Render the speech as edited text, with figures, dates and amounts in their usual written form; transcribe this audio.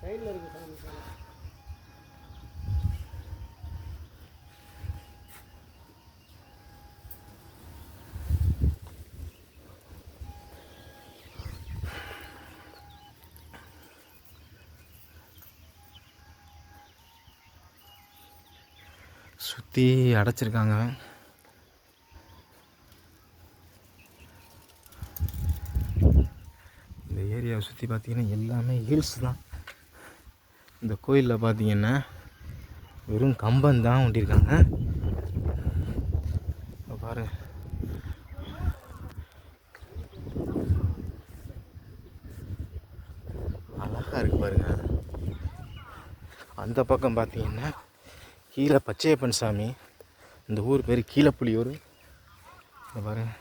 சைடில் இருக்குது சாமி சாலை. சுற்றி அடைச்சிருக்காங்க. இந்த ஏரியாவை சுற்றி பார்த்திங்கன்னா எல்லாமே ஹில்ஸ் தான். இந்த கோயிலில் பார்த்திங்கன்னா வெறும் கம்பம் தான் ஒட்டியிருக்காங்க. பாரு, அழகாக இருக்குது பாருங்க. அந்த பக்கம் பார்த்திங்கன்னா கீழே பச்சையப்பன் சாமி. இந்த ஊர் பேர் கீழப்புலியூர். பாருங்க,